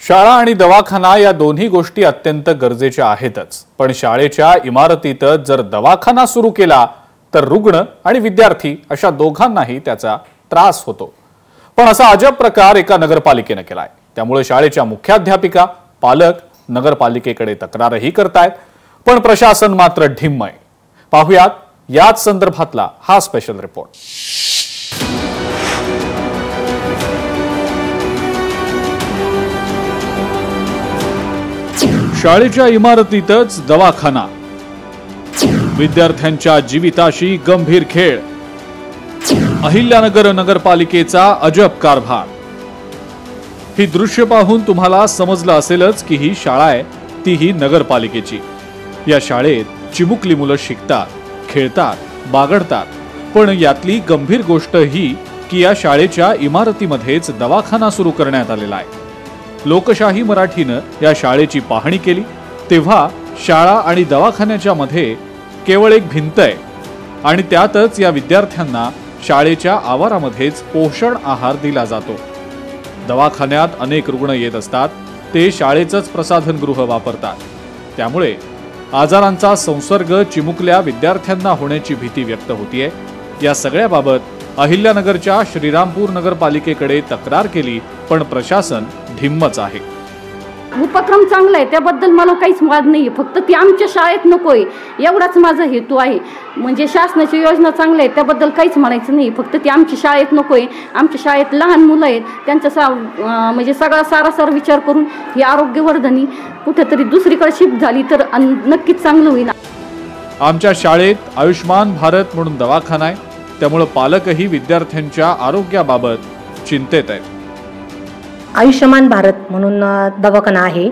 शाळा आणि दवाखाना या दोन्ही गोष्टी अत्यंत गरजेच्या आहेतच, पण शाळेच्या इमारतीतच जर दवाखाना सुरू केला तर रुग्ण आणि विद्यार्थी अशा दोघांनाही त्याचा त्रास होतो। पण असा अजब प्रकार एका नगरपालिकेने केलाय। त्यामुळे शाळेच्या मुख्याध्यापिका, पालक नगरपालिकेकडे तक्रारही करतायत, पण प्रशासन मात्र ढिम्म आहे। पाहुयात याच संदर्भातला हा स्पेशल रिपोर्ट। शाळेच्या इमारतीतच दवाखाना, विद्यार्थ्यांच्या जीविताशी गंभीर खेळ, अहिल्यानगर नगरपालिकेचा अजब कारभार। ही दृश्य पाहून तुम्हाला समजलं असेलच की ही शाळा आहे, तीही नगरपालिकेची। या शाळेत चिमुकली मुलं शिकतात, खेळतात, बागडतात, पण यातली गंभीर गोष्ट ही की या शाळेच्या इमारतीमध्येच दवाखाना सुरू करण्यात आलेला आहे। लोकशाही मराठीनं या शाळेची पाहणी केली तेव्हा शाळा आणि दवाखान्याच्या मध्ये केवळ एक भिंत आहे आणि त्यातच या विद्यार्थ्यांना शाळेच्या आवारामध्येच पोषण आहार दिला जातो। दवाखान्यात अनेक रुग्ण येत असतात, ते शाळेचंच प्रसाधनगृह वापरतात, त्यामुळे आजारांचा संसर्ग चिमुकल्या विद्यार्थ्यांना होण्याची भीती व्यक्त होतीये। या सगळ्याबाबत अहिल्यानगरच्या श्रीरामपूर नगरपालिकेकडे तक्रार केली, पण प्रशासन ढिम्मच आहे। उपक्रम चांगला आहे, त्याबद्दल मला काहीच वाद नाही, फक्त ती आमच्या शाळेत नकोय एवढाच माझा हेतू आहे। म्हणजे शासनाची योजना चांगली आहे, त्याबद्दल काहीच म्हणायचं नाही, फक्त ती आमच्या शाळेत नकोय। आमच्या शाळेत लहान मुलं आहेत, त्यांचा म्हणजे सगळा सारासार विचार करून ही आरोग्यवर्धनी कुठेतरी दुसरीकडे शिफ्ट झाली तर नक्कीच चांगलं होईल। आमच्या शाळेत आयुष्मान भारत म्हणून दवाखाना आहे, त्यामुळे पालकही विद्यार्थ्यांच्या आरोग्याबाबत चिंतेत आहेत। आयुष्मान भारत म्हणून दवाखाना आहे,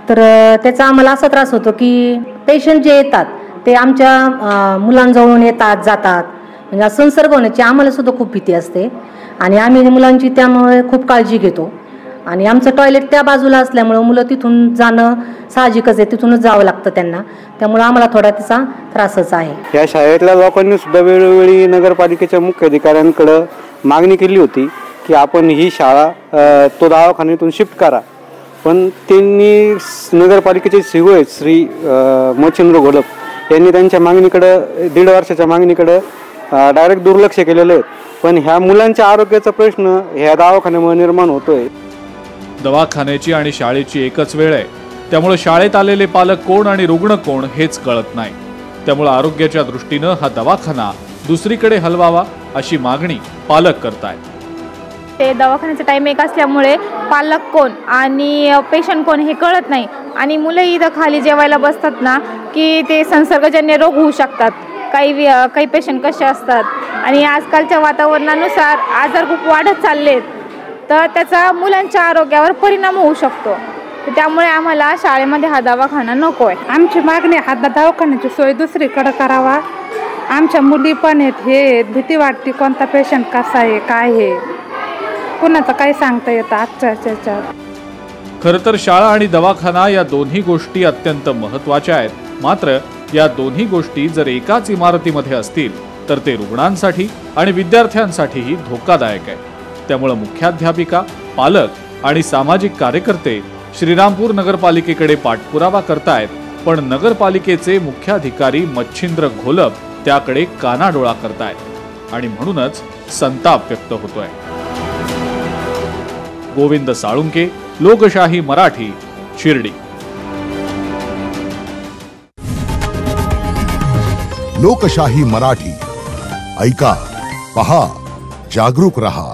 तर त्याचा आम्हाला असा त्रास होतो की पेशंट जे येतात ते आमच्या मुलांजवळून येतात जातात, म्हणजे संसर्ग होण्याची आम्हाला सुद्धा खूप भीती असते आणि आम्ही मुलांची त्यामुळे खूप काळजी घेतो। आणि आमचं टॉयलेट त्या बाजूला असल्यामुळे मुलं तिथून जाणं साहजिकच आहे, तिथूनच जावं लागतं त्यांना, त्यामुळे आम्हाला थोडा त्याचा त्रासच आहे। या शाळेतल्या लोकांनी सुद्धा वेळोवेळी नगरपालिकेच्या मुख्य अधिकाऱ्यांकडे मागणी केली होती की आपण ही शाळा तो दवाखान्यातून शिफ्ट करा, पण त्यांनी नगरपालिकेचे सीओ श्री मच्छिंद्र घोलप यांनी त्यांच्या मागणीकडे 1.5 वर्षाच्या मागणीकडे डायरेक्ट दुर्लक्ष केलेलं आहे। पण ह्या मुलांच्या आरोग्याचा प्रश्न ह्या दवाखान्यामुळे निर्माण होतोय। दवाखान्याची आणि शाळेची एकच वेळ आहे, त्यामुळे शाळेत आलेले पालक कोण आणि रुग्ण कोण हेच कळत नाही। त्यामुळे आरोग्याच्या दृष्टीनं हा दवाखाना दुसरीकडे हलवावा अशी मागणी पालक करतायत। ते दवाखान्याचा टाइम एक असल्यामुळे पालक कोण आणि पेशंट कोण हे कळत नाही आणि मुलं इथं खाली जेवायला बसतात ना की ते संसर्गजन्य रोग होऊ शकतात। काही पेशंट कसे असतात आणि आजकालच्या वातावरणानुसार आजार खूप वाढत चाललेत, तर त्याचा मुलांच्या आरोग्यावर परिणाम होऊ शकतो। त्यामुळे आम्हाला शाळेमध्ये हा दवाखाना नको आहे। आमची मागणी हा दवाखान्याची सोय दुसरीकडे करावा। आमच्या मुली पण आहेत, हे भीती वाटते कोणता पेशंट कसा आहे काय आहे, कुणाचं काही सांगता येतं आजच्या ह्याच्यात। खरं तर शाळा आणि दवाखाना या दोन्ही गोष्टी अत्यंत महत्त्वाच्या आहेत, मात्र या दोन्ही गोष्टी जर एकाच इमारतीमध्ये असतील तर ते रुग्णांसाठी आणि विद्यार्थ्यांसाठीही धोकादायक आहे। त्यामुळे मुख्याध्यापिका, पालक आणि सामाजिक कार्यकर्ते श्रीरामपूर नगरपालिकेकडे पाठपुरावा करतायत, पण नगरपालिकेचे मुख्याधिकारी मच्छिंद्र घोलप त्याकडे कानाडोळा करतायत आणि म्हणूनच संताप व्यक्त होतोय। गोविंद साळुंके, लोकशाही मराठी, शिर्डी। लोकशाही मराठी ऐका, पहा, जागरूक रहा।